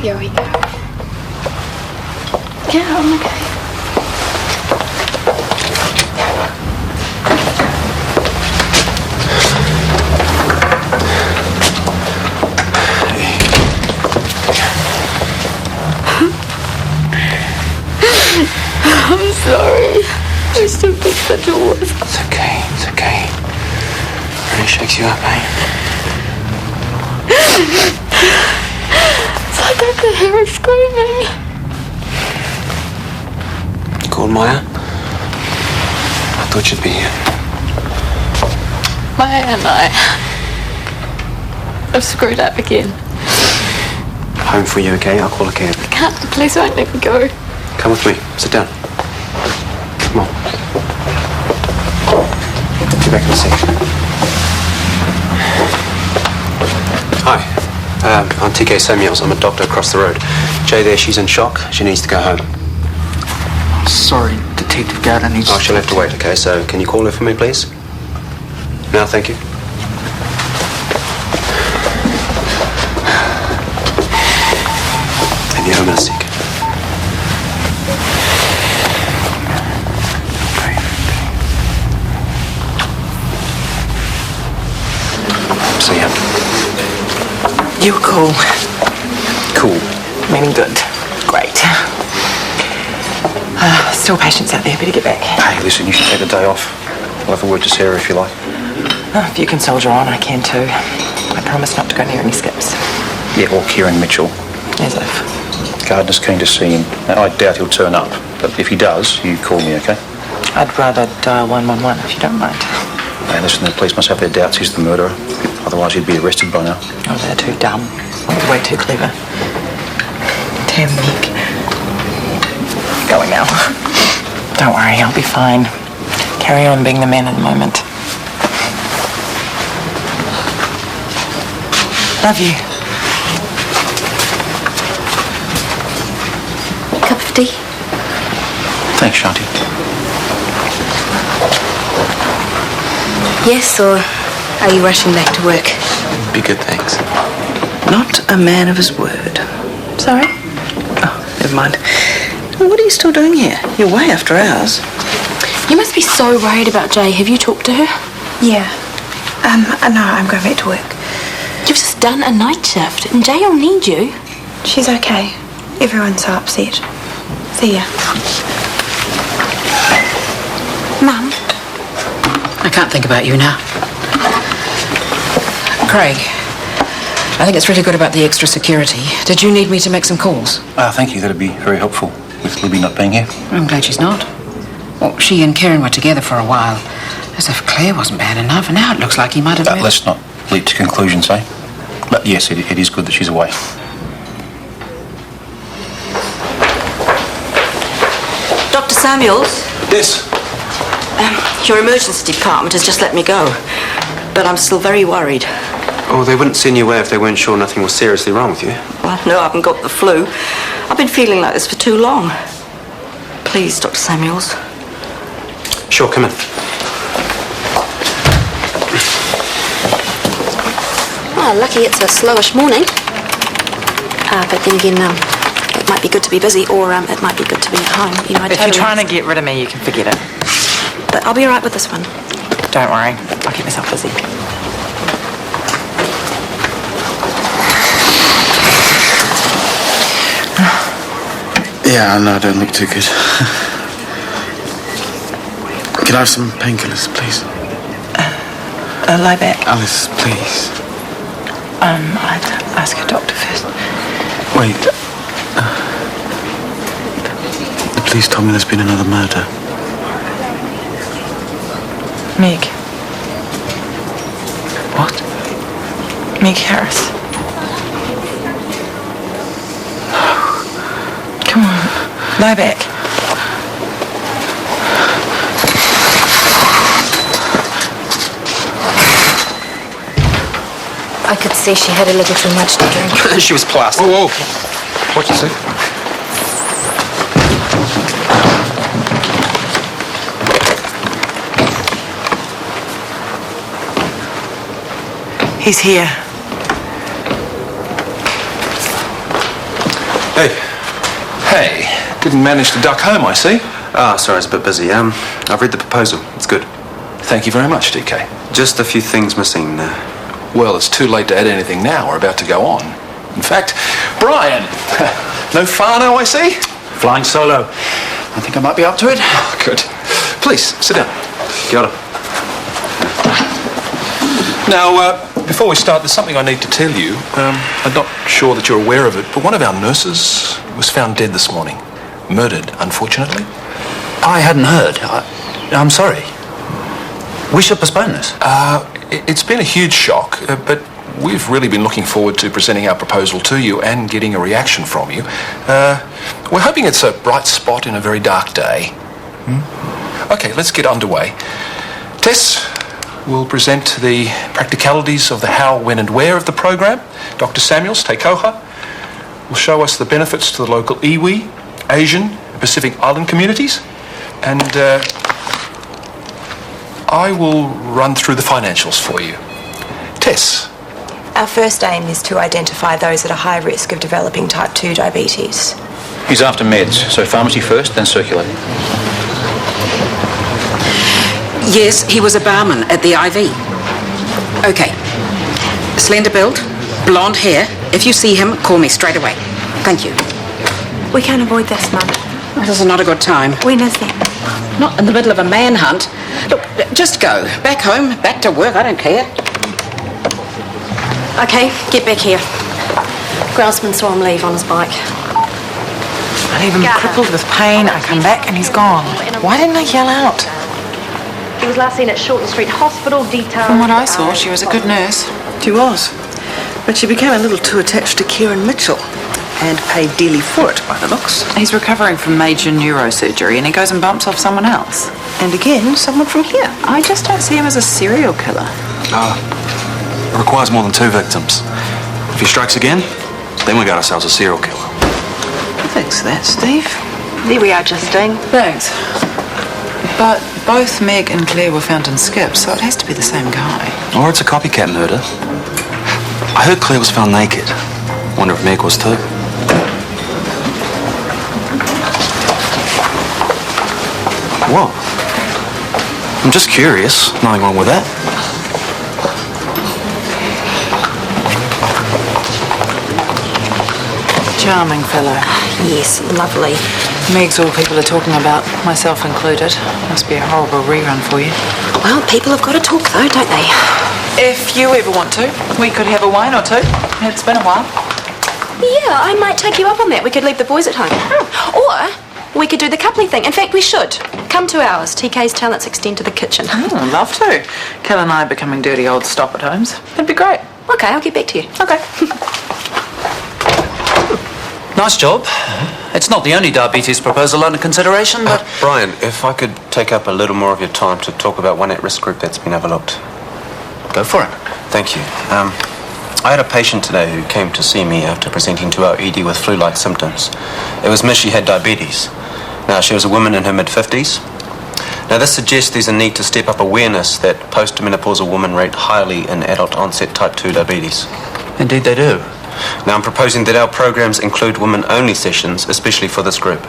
Here we go. Yeah, I'm okay. I'm sorry. I still think such a wuss. It's okay, it's okay. Really shakes you up, eh? It's like I could hear her screaming. You called Maya? I thought you'd be here. Maya and I have screwed up again. Home for you, okay? I'll call a cab. I can't. The police won't let me go. Come with me. Sit down. Come on. Be back in a sec. Hi. I'm TK Samuels. I'm a doctor across the road. Jay there, she's in shock. She needs to go home. Sorry, Detective Gardner needs... Oh, she'll have to wait, okay? So can you call her for me, please? No, thank you. Have you home in a sec? See ya. You were cool. Cool. Meaning good. Great. Still patients out there. Better get back. Hey, listen, you should take the day off. I'll have a word to Sarah if you like. If you can soldier on, I can too. I promise not to go near any skips. Yeah, or Kieran Mitchell. As if. Gardner's keen to see him. Now, I doubt he'll turn up, but if he does, you call me, okay? I'd rather dial 111 if you don't mind. Hey, listen, the police must have their doubts he's the murderer. Otherwise, he'd be arrested by now. Oh, they're too dumb. Way too clever. Damn Nick. Going now. Don't worry, I'll be fine. Carry on being the man of the moment. Love you. Cup of tea? Thanks, Shanti. Yes, or are you rushing back to work? Be good, thanks. Not a man of his word. Sorry? Oh, never mind. What are you still doing here? You're way after hours. You must be so worried about Jay. Have you talked to her? Yeah. No, I'm going back to work. You've just done a night shift, and Jay will need you. She's okay. Everyone's so upset. See ya. Mum? I can't think about you now. Craig, I think it's really good about the extra security. Did you need me to make some calls? Thank you. That'd be very helpful, with Libby not being here. I'm glad she's not. Well, she and Kieran were together for a while, as if Claire wasn't bad enough, and now it looks like he might have... Let's not leap to conclusions, eh? But yes, it is good that she's away. Dr. Samuels? Yes. Your emergency department has just let me go, but I'm still very worried. Oh, they wouldn't send you away if they weren't sure nothing was seriously wrong with you. Well, no, I haven't got the flu. I've been feeling like this for too long. Please, Dr. Samuels. Sure, come in. Well, lucky it's a slowish morning. But then again, it might be good to be busy, or it might be good to be at home. You know, If you're trying to get rid of me, you can forget it. But I'll be all right with this one. Don't worry. I'll keep myself busy. Yeah, no, I don't look too good. Can I have some painkillers, please? Lie back. Alice, please. I'd ask a doctor first. Wait. The police told me there's been another murder. Meg. What? Meg Harris. Come on. Lie back. I could see she had a little too much to drink. She was plastered. Whoa, whoa. What'd you say? He's here. Hey. Hey, didn't manage to duck home, I see. Sorry, I was a bit busy. I've read the proposal. It's good. Thank you very much, DK. Just a few things missing. Well, it's too late to add anything now. We're about to go on. In fact, Brian, no whānau, I see? Flying solo. I think I might be up to it. Oh, good. Please, sit down. Kia ora. Now, before we start, there's something I need to tell you. I'm not sure that you're aware of it, but one of our nurses was found dead this morning. Murdered, unfortunately. I hadn't heard. I'm sorry. We should postpone this. It's been a huge shock, but we've really been looking forward to presenting our proposal to you and getting a reaction from you. We're hoping it's a bright spot in a very dark day. Okay, let's get underway. Tess will present the practicalities of the how, when and where of the program. Dr. Samuels, te koha, will show us the benefits to the local iwi, Asian, and Pacific Island communities. And I will run through the financials for you. Tess. Our first aim is to identify those at a high risk of developing type 2 diabetes. He's after meds, so pharmacy first, then circulate. Yes, he was a barman at the IV. Okay. Slender build, blonde hair. If you see him, call me straight away. Thank you. We can't avoid this, Mum. This is not a good time. When is it? Not in the middle of a manhunt. Look, just go. Back home, back to work, I don't care. Okay, get back here. Groundsman saw him leave on his bike. I leave him crippled with pain. I come back and he's gone. Why didn't I yell out? He was last seen at Shortland Street Hospital, detailed... From what I saw, she was a good nurse. She was. But she became a little too attached to Kieran Mitchell and paid dearly for it, by the looks. He's recovering from major neurosurgery and he goes and bumps off someone else. And again, someone from here. I just don't see him as a serial killer. It requires more than 2 victims. If he strikes again, then we got ourselves a serial killer. Thanks for that, Steve. There we are, Justine. Thanks. But both Meg and Claire were found in skips, so it has to be the same guy. Or it's a copycat murder. I heard Claire was found naked. Wonder if Meg was too. What? I'm just curious. Nothing wrong with that. Charming fellow. Yes, lovely. Meg's all people are talking about, myself included. Must be a horrible rerun for you. Well, people have got to talk though, don't they? If you ever want to, we could have a wine or two. It's been a while. Yeah, I might take you up on that. We could leave the boys at home. Or we could do the coupley thing. In fact, we should. Come to ours. TK's talents extend to the kitchen. I'd love to. Kel and I are becoming dirty old stop-at-homes. That'd be great. Okay, I'll get back to you. Okay. Nice job. It's not the only diabetes proposal under consideration, but... Brian, if I could take up a little more of your time to talk about one at-risk group that's been overlooked. Go for it. Thank you. I had a patient today who came to see me after presenting to our ED with flu-like symptoms. It was Miss, she had diabetes. Now, she was a woman in her mid-50s. Now, this suggests there's a need to step up awareness that post-menopausal women rate highly in adult-onset type 2 diabetes. Indeed they do. Now, I'm proposing that our programs include women-only sessions, especially for this group.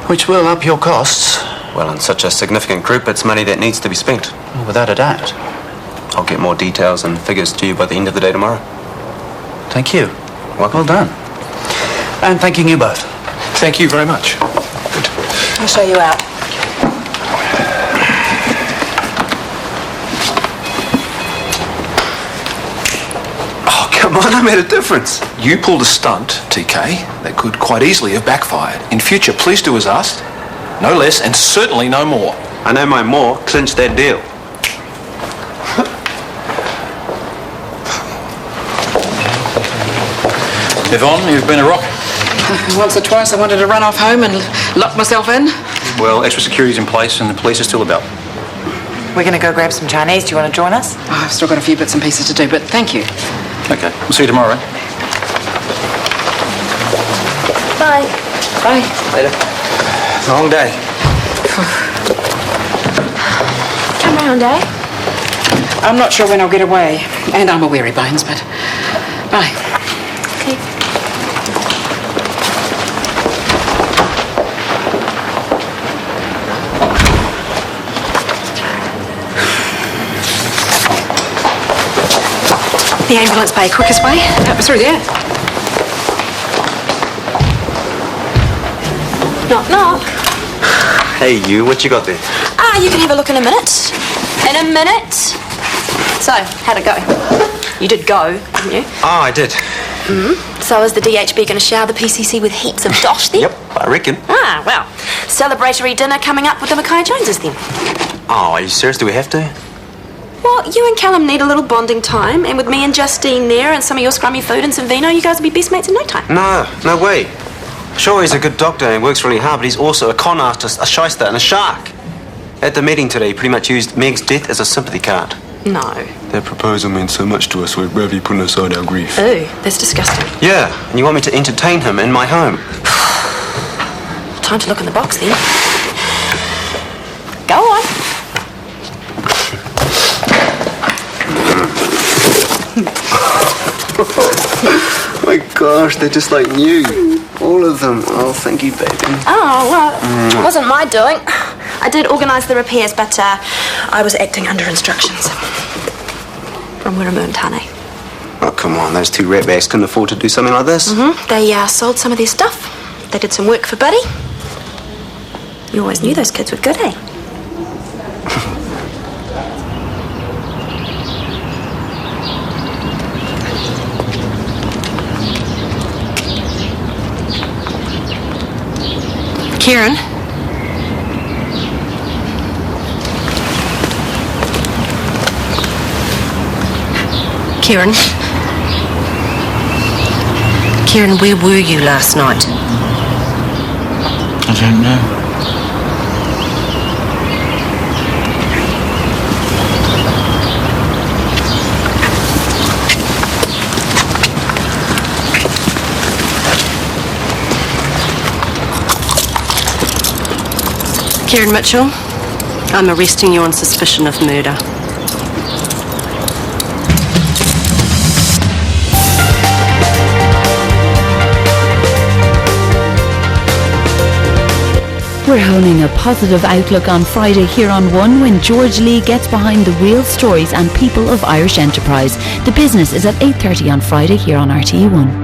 Which will up your costs. Well, in such a significant group, it's money that needs to be spent. Without a doubt. I'll get more details and figures to you by the end of the day tomorrow. Thank you. Welcome. Well done. And thanking you both. Thank you very much. Good. I'll show you out. Oh, come on, I made a difference. You pulled a stunt, TK, that could quite easily have backfired. In future, please do as asked. No less, and certainly no more. I know my more clinched that deal. Yvonne, you've been a rock. Once or twice I wanted to run off home and lock myself in. Well, extra security's in place and the police are still about. We're going to go grab some Chinese. Do you want to join us? Oh, I've still got a few bits and pieces to do, but thank you. Okay, we'll see you tomorrow. Bye. Bye. Later. Long day. Come round, eh? I'm not sure when I'll get away, and I'm a weary bones, but bye. Okay. The ambulance bay, quickest way? Through there. Knock, knock. Hey, you, what you got there? You can have a look in a minute. In a minute. So, how'd it go? You did go, didn't you? Oh, I did. So is the DHB going to shower the PCC with heaps of dosh then? Yep, I reckon. Well, celebratory dinner coming up with the Mackay Joneses then. Oh, are you serious? Do we have to? Well, you and Callum need a little bonding time, and with me and Justine there and some of your scrummy food and some vino, you guys will be best mates in no time. No way. Sure, he's a good doctor and works really hard, but he's also a con artist, a shyster, and a shark. At the meeting today, he pretty much used Meg's death as a sympathy card. No. Their proposal meant so much to us, we're bravely putting aside our grief. Ooh, that's disgusting. Yeah, and you want me to entertain him in my home? Time to look in the box then. Go on. Oh my gosh, they're just like new. All of them. Oh, thank you, baby. Oh, well, it wasn't my doing. I did organise the repairs, but I was acting under instructions from Wirramoon Tane. Oh, come on, those two ratbags couldn't afford to do something like this. They sold some of their stuff. They did some work for Buddy. You always knew those kids were good, eh? Kieran? Kieran, where were you last night? I don't know. Kieran Mitchell, I'm arresting you on suspicion of murder. We're holding a positive outlook on Friday here on One when George Lee gets behind the real stories and people of Irish enterprise. The business is at 8:30 on Friday here on RTE1.